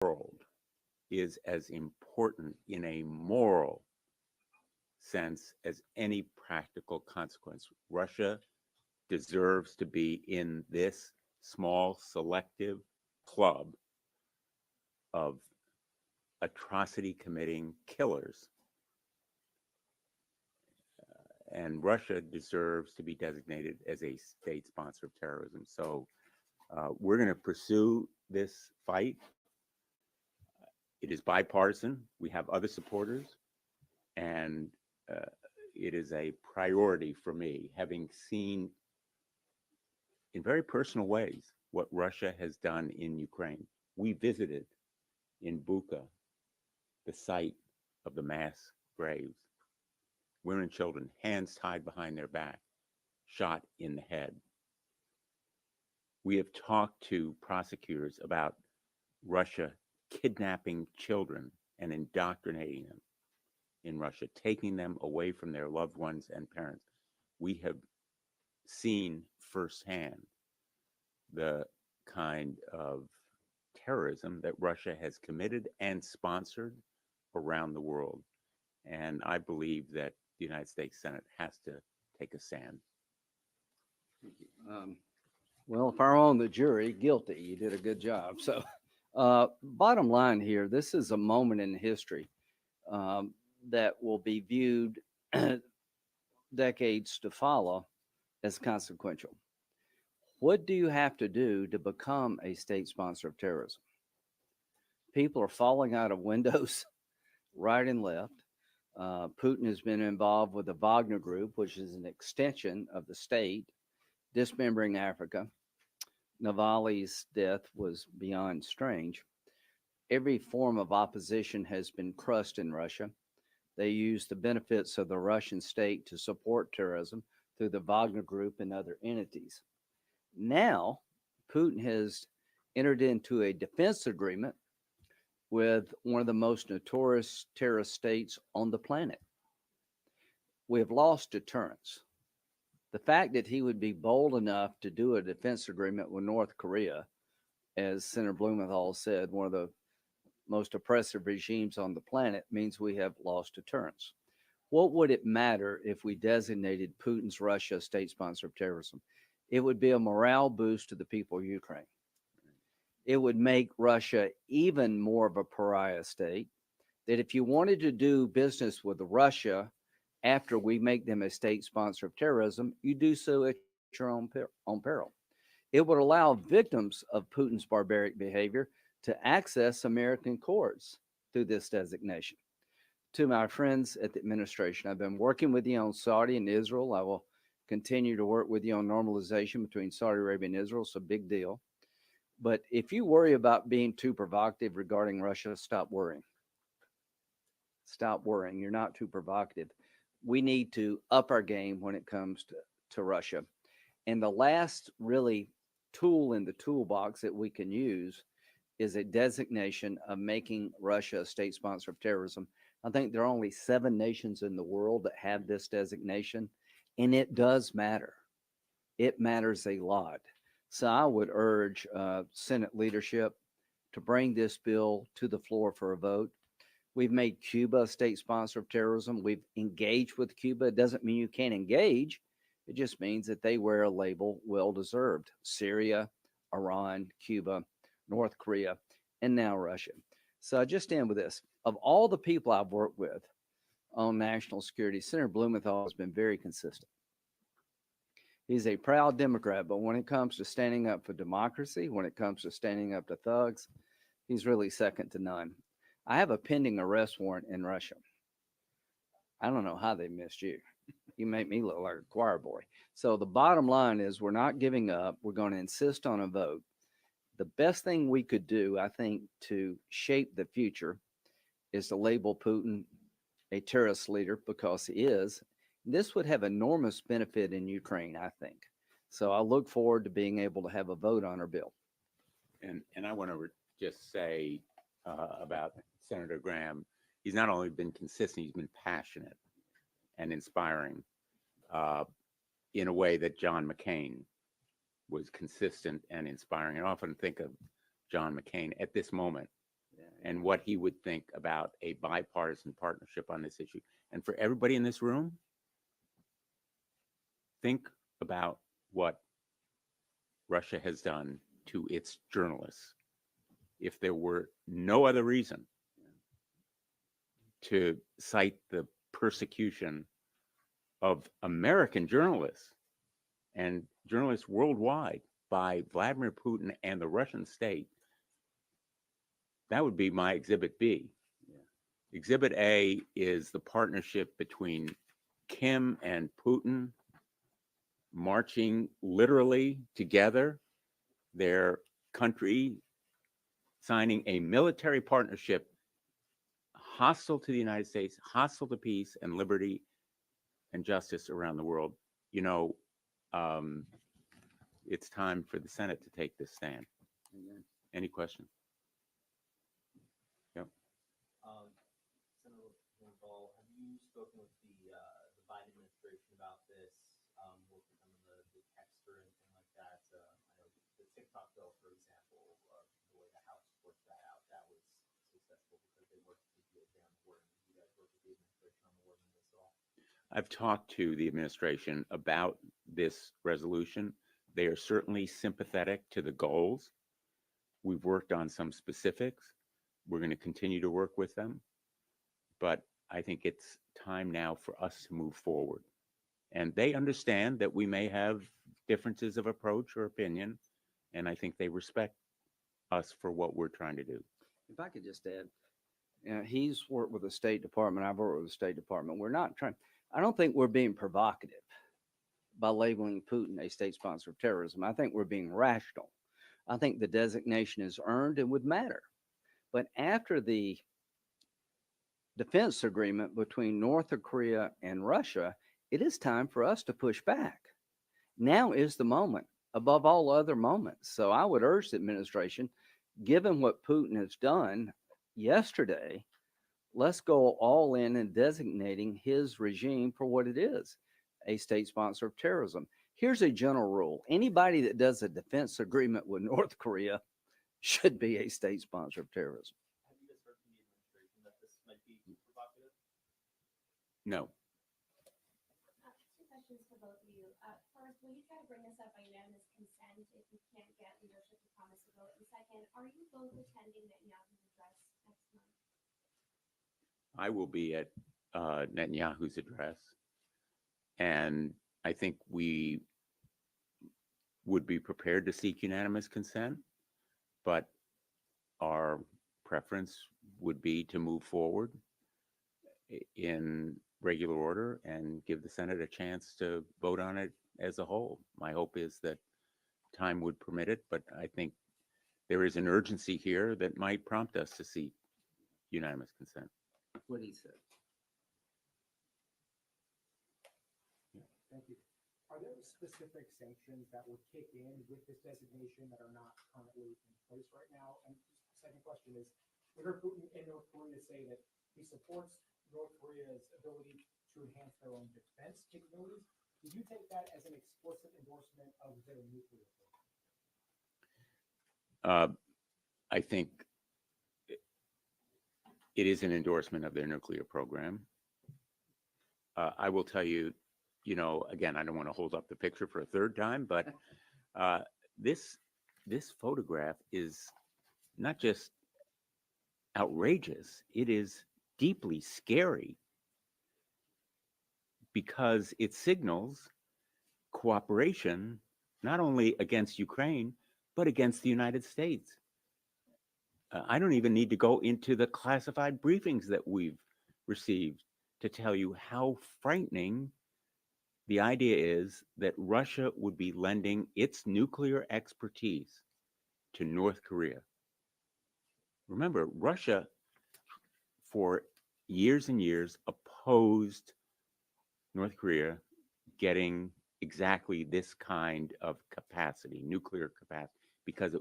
world is as important in a moral sense as any practical consequence. Russia deserves to be in this small, selective club of atrocity committing killers. And Russia deserves to be designated as a state sponsor of terrorism. So we're going to pursue this fight. It is bipartisan. We have other supporters, and uh, it is a priority for me, having seen in very personal ways what Russia has done in Ukraine. We visited in Bucha the site of the mass graves. Women and children, hands tied behind their back, shot in the head. We have talked to prosecutors about Russia kidnapping children and indoctrinating them in Russia, taking them away from their loved ones and parents. We have seen firsthand the kind of terrorism that Russia has committed and sponsored around the world. And I believe that the United States Senate has to take a stand. Well, if I were on the jury, guilty. You did a good job. So, bottom line here, this is a moment in history that will be viewed decades to follow as consequential. What do you have to do to become a state sponsor of terrorism? People are falling out of windows right and left. Putin has been involved with the Wagner Group, which is an extension of the state, dismembering Africa. Navalny's death was beyond strange. Every form of opposition has been crushed in Russia. They use the benefits of the Russian state to support terrorism through the Wagner Group and other entities. Now, Putin has entered into a defense agreement with one of the most notorious terrorist states on the planet. We have lost deterrence. The fact that he would be bold enough to do a defense agreement with North Korea, as Senator Blumenthal said, one of the most oppressive regimes on the planet, means we have lost deterrence. What would it matter if we designated Putin's Russia a state sponsor of terrorism? It would be a morale boost to the people of Ukraine. It would make Russia even more of a pariah state. That if you wanted to do business with Russia after we make them a state sponsor of terrorism, you do so at your own peril. It would allow victims of Putin's barbaric behavior to access American courts through this designation. To my friends at the administration, I've been working with you on Saudi and Israel. I will continue to work with you on normalization between Saudi Arabia and Israel. It's a big deal. But if you worry about being too provocative regarding Russia, stop worrying. Stop worrying. You're not too provocative. We need to up our game when it comes to Russia. And the last really tool in the toolbox that we can use is a designation of making Russia a state sponsor of terrorism. I think there are only 7 nations in the world that have this designation, and it does matter. It matters a lot. So I would urge Senate leadership to bring this bill to the floor for a vote. We've made Cuba a state sponsor of terrorism. We've engaged with Cuba. It doesn't mean you can't engage. It just means that they wear a label well deserved. Syria, Iran, Cuba, North Korea, and now Russia. So I just end with this. Of all the people I've worked with on national security, Senator Blumenthal has been very consistent. He's a proud Democrat, but when it comes to standing up for democracy, when it comes to standing up to thugs, he's really second to none. I have a pending arrest warrant in Russia. I don't know how they missed you. You make me look like a choir boy. So the bottom line is we're not giving up. We're going to insist on a vote. The best thing we could do, I think, to shape the future is to label Putin a terrorist leader, because he is. This would have enormous benefit in Ukraine, I think. So I look forward to being able to have a vote on our bill. And I want to just say about Senator Graham, he's not only been consistent, he's been passionate and inspiring in a way that John McCain was consistent and inspiring. I often think of John McCain at this moment and what he would think about a bipartisan partnership on this issue. And for everybody in this room, think about what Russia has done to its journalists. If there were no other reason to cite the persecution of American journalists and journalists worldwide by Vladimir Putin and the Russian state, that would be my Exhibit B. Yeah. Exhibit A is the partnership between Kim and Putin marching literally together, their country signing a military partnership hostile to the United States, hostile to peace and liberty and justice around the world. You know, it's time for the Senate to take this stand. Amen. Any questions? Yep. Senator Ball, have you spoken with the Biden administration about this, work with some of the text or anything like that? I know the TikTok bill, for example, the way the House worked that out, that was successful because they worked with the on the wording. You guys worked with the administration on the wording of this at all? I've talked to the administration about this resolution. They are certainly sympathetic to the goals. We've worked on some specifics. We're going to continue to work with them. But I think it's time now for us to move forward. And they understand that we may have differences of approach or opinion, and I think they respect us for what we're trying to do. If I could just add, he's worked with the State Department. I've worked with the State Department. We're not trying, I don't think we're being provocative by labeling Putin a state sponsor of terrorism. I think we're being rational. I think the designation is earned and would matter. But after the defense agreement between North Korea and Russia, it is time for us to push back. Now is the moment, above all other moments. So I would urge the administration, given what Putin has done yesterday, let's go all in designating his regime for what it is, a state sponsor of terrorism. Here's a general rule. Anybody that does a defense agreement with North Korea should be a state sponsor of terrorism. Have you guys heard from the administration that this might be provocative? No. Two questions for both of you. First, will you try to bring this up by unanimous consent if you can't get leadership to promise to vote? And second, are you both attending Netanyahu's address next month? I will be at Netanyahu's address, and I think we would be prepared to seek unanimous consent, but our preference would be to move forward in regular order and give the Senate a chance to vote on it as a whole. My hope is that time would permit it, but I think there is an urgency here that might prompt us to seek unanimous consent. What he said. Thank you. Are there specific sanctions that would kick in with this designation that are not currently in place right now? And second question is, we heard Putin in North Korea say that he supports North Korea's ability to enhance their own defense capabilities. Did you take that as an explicit endorsement of their nuclear program? I think it is an endorsement of their nuclear program. I will tell you, you know, again, I don't want to hold up the picture for a third time, but this photograph is not just outrageous, it is deeply scary because it signals cooperation not only against Ukraine, but against the United States. I don't even need to go into the classified briefings that we've received to tell you how frightening the idea is that Russia would be lending its nuclear expertise to North Korea. Remember, Russia, for years and years, opposed North Korea getting exactly this kind of capacity, nuclear capacity, because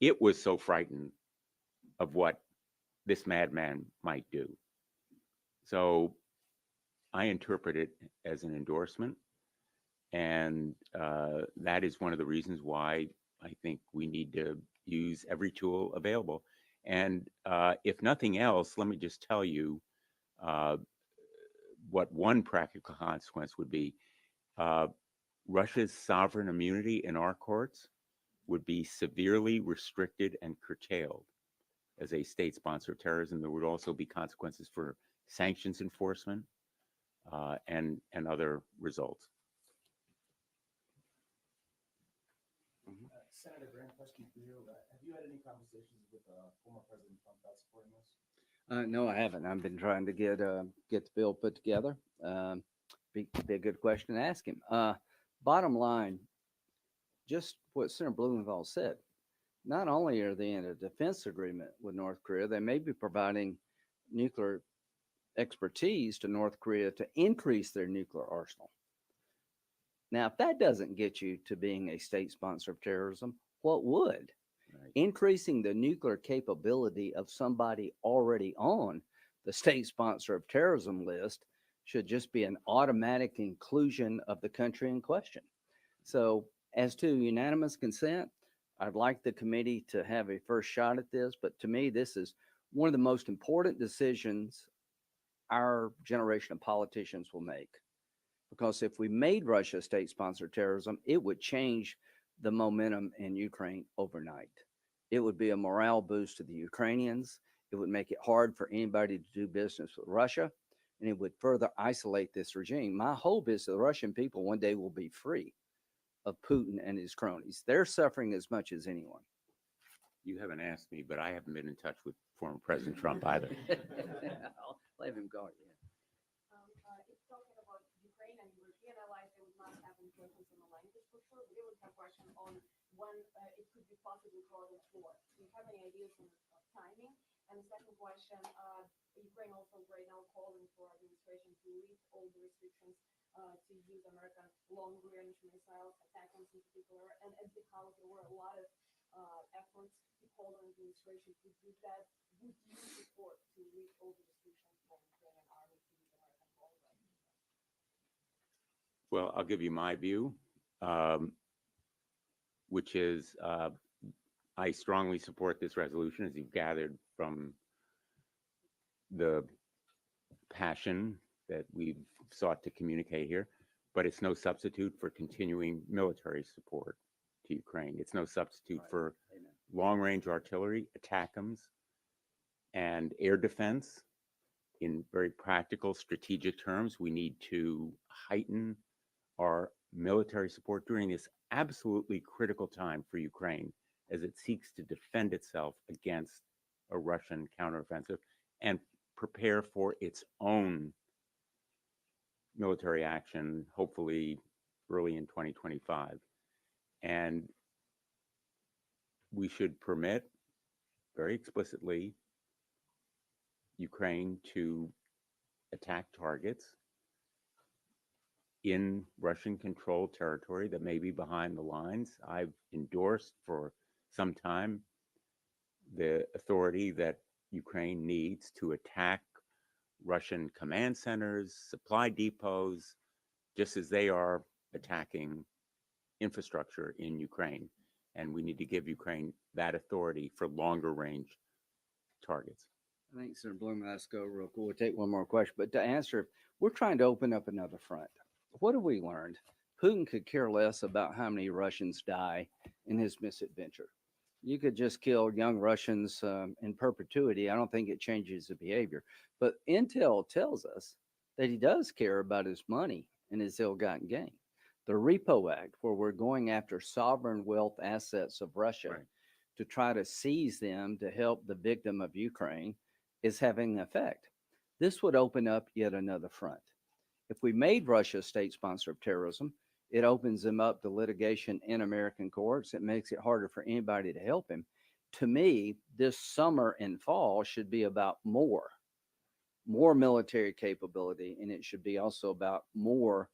it was so frightened of what this madman might do. So I interpret it as an endorsement. And that is one of the reasons why I think we need to use every tool available. And if nothing else, let me just tell you uh, what one practical consequence would be. Uh, Russia's sovereign immunity in our courts would be severely restricted and curtailed as a state sponsor of terrorism. There would also be consequences for sanctions enforcement and other results. Senator Grant, question for you. Have you had any conversations with former President Trump about supporting this? No, I haven't. I've been trying to get the bill put together. Be a good question to ask him. Bottom line, just what Senator Blumenthal said. Not only are they in a defense agreement with North Korea, they may be providing nuclear expertise to North Korea to increase their nuclear arsenal. Now, if that doesn't get you to being a state sponsor of terrorism, what would? Right. Increasing the nuclear capability of somebody already on the state sponsor of terrorism list should just be an automatic inclusion of the country in question. So, as to unanimous consent, I'd like the committee to have a first shot at this, but to me, this is one of the most important decisions our generation of politicians will make. Because if we made Russia state sponsored terrorism, it would change the momentum in Ukraine overnight. It would be a morale boost to the Ukrainians. It would make it hard for anybody to do business with Russia, and it would further isolate this regime. My hope is the Russian people one day will be free of Putin and his cronies. They're suffering as much as anyone. You haven't asked me, but I haven't been in touch with former President Trump either. I'll let him go. Yeah. If talking about Ukraine and European allies, they would not have importance in the language for sure. We would have question on when it could be possibly brought in forth. Do you have any ideas on timing? And the second question, Ukraine also right now calling for administration to lift all the restrictions to use American long-range missiles, attackers in particular. And at the House, there were a lot of efforts to call on administration to do that. Would you support to lift all the restrictions from Ukrainian army to use American long-range missiles? Well, I'll give you my view, which is I strongly support this resolution, as you've gathered from the passion that we've sought to communicate here. But it's no substitute for continuing military support to Ukraine. It's no substitute Right. for Amen. long-range artillery, ATACMS, and air defense. In very practical, strategic terms, we need to heighten our military support during this absolutely critical time for Ukraine as it seeks to defend itself against a Russian counteroffensive and prepare for its own military action, hopefully early in 2025. And we should permit very explicitly Ukraine to attack targets in Russian-controlled territory that may be behind the lines. I've endorsed for some time the authority that Ukraine needs to attack Russian command centers, supply depots, just as they are attacking infrastructure in Ukraine. And we need to give Ukraine that authority for longer range targets. I think Senator Bloom, let's go real quick. We'll take one more question. But to answer, we're trying to open up another front. What have we learned? Putin could care less about how many Russians die in his misadventure. You could just kill young Russians in perpetuity. I don't think it changes the behavior. But intel tells us that he does care about his money and his ill-gotten gain. The Repo Act, where we're going after sovereign wealth assets of Russia Right. to try to seize them to help the victim of Ukraine, is having an effect. This would open up yet another front. If we made Russia a state sponsor of terrorism, it opens them up to litigation in American courts. It makes it harder for anybody to help him. To me, this summer and fall should be about more military capability, and it should be also about more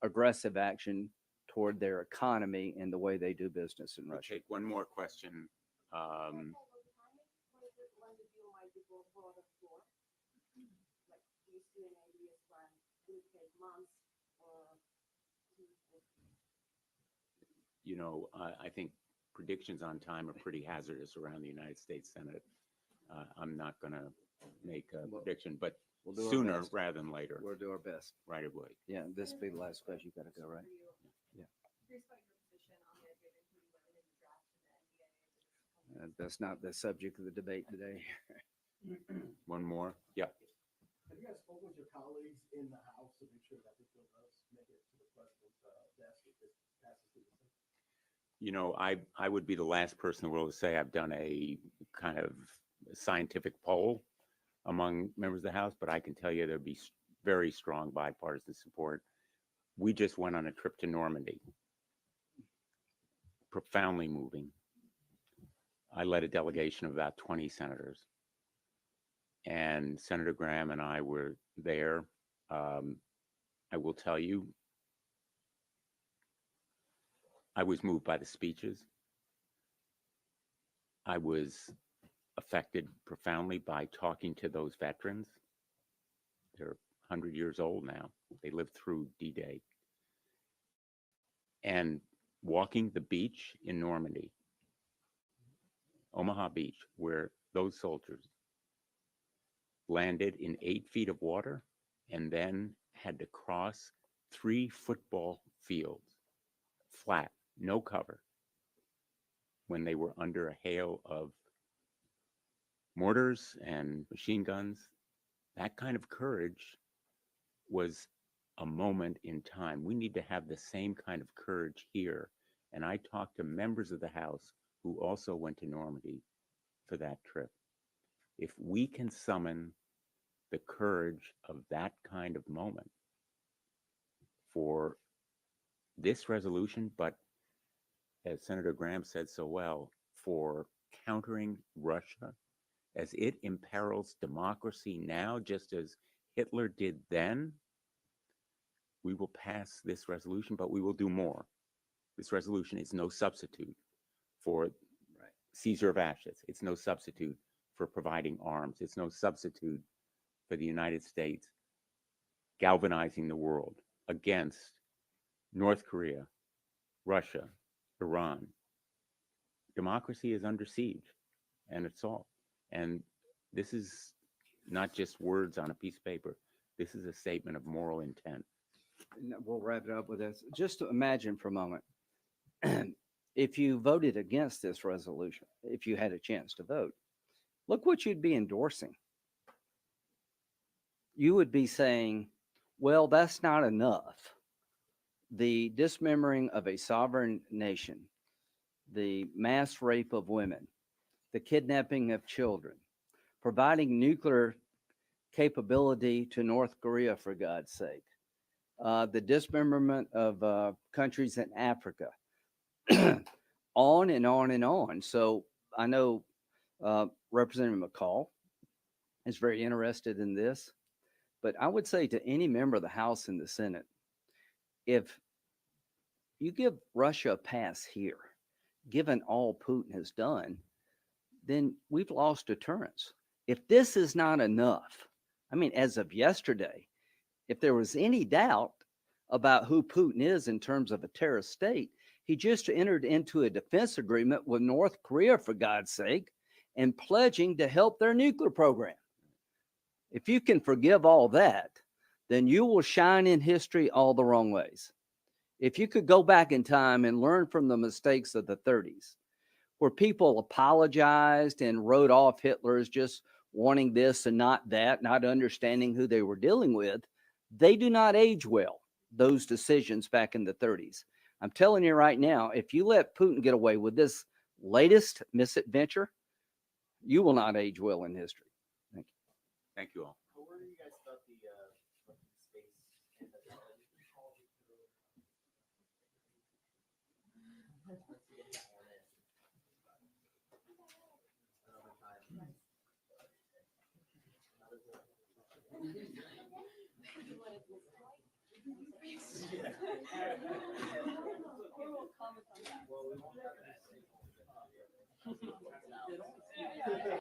aggressive action toward their economy and the way they do business in We'll Russia. take one more question. When the deal might be brought on the floor? Like, do you see any ideas when? Will it take months or 2 or 3? I think predictions on time are pretty hazardous around the United States Senate. I'm not going to make a Well, prediction, but We'll do our sooner best. rather than later, We'll do our best. right away. Yeah, this will be the last question. You gotta go, right? Curious about your position on the idea of including women in the draft and the NDA. That's not the subject of the debate today. One more? Yeah. Have you guys spoken with your colleagues in the House to make sure that this bill does make it to the president's desk if this passes through the Senate? You know, I would be the last person in the world to say I've done a kind of scientific poll among members of the House, but I can tell you there'd be very strong bipartisan support. We just went on a trip to Normandy. Profoundly moving. I led a delegation of about 20 senators. And Senator Graham and I were there. I will tell you, I was moved by the speeches. I was affected profoundly by talking to those veterans. They're 100 years old now. They lived through D-Day. And walking the beach in Normandy, Omaha Beach, where those soldiers landed in 8 feet of water and then had to cross 3 football fields, flat, no cover, when they were under a hail of mortars and machine guns. That kind of courage was a moment in time. We need to have the same kind of courage here. And I talked to members of the House who also went to Normandy for that trip. If we can summon the courage of that kind of moment for this resolution, but as Senator Graham said so well, for countering Russia as it imperils democracy now, just as Hitler did then, we will pass this resolution, but we will do more. This resolution is no substitute for seizure of assets. It's no substitute for providing arms. It's no substitute for the United States galvanizing the world against North Korea, Russia, Iran. Democracy is under siege and assault. And this is not just words on a piece of paper. This is a statement of moral intent. And we'll wrap it up with this. Just to imagine for a moment, if you voted against this resolution, if you had a chance to vote, look what you'd be endorsing. You would be saying, well, that's not enough. The dismembering of a sovereign nation, the mass rape of women, the kidnapping of children, providing nuclear capability to North Korea, for God's sake, the dismemberment of countries in Africa, on and on and on. So I know Representative McCall is very interested in this, but I would say to any member of the House and the Senate, if you give Russia a pass here, given all Putin has done, then we've lost deterrence. If this is not enough, I mean, as of yesterday, if there was any doubt about who Putin is in terms of a terrorist state, he just entered into a defense agreement with North Korea, for God's sake, and pledging to help their nuclear program. If you can forgive all that, then you will shine in history all the wrong ways. If you could go back in time and learn from the mistakes of the 30s, where people apologized and wrote off Hitler as just wanting this and not that, not understanding who they were dealing with, they do not age well, those decisions back in the 30s. I'm telling you right now, if you let Putin get away with this latest misadventure, you will not age well in history. Thank you. Thank you all. What were you guys about the space and the Comment on that. Well, we won't have that.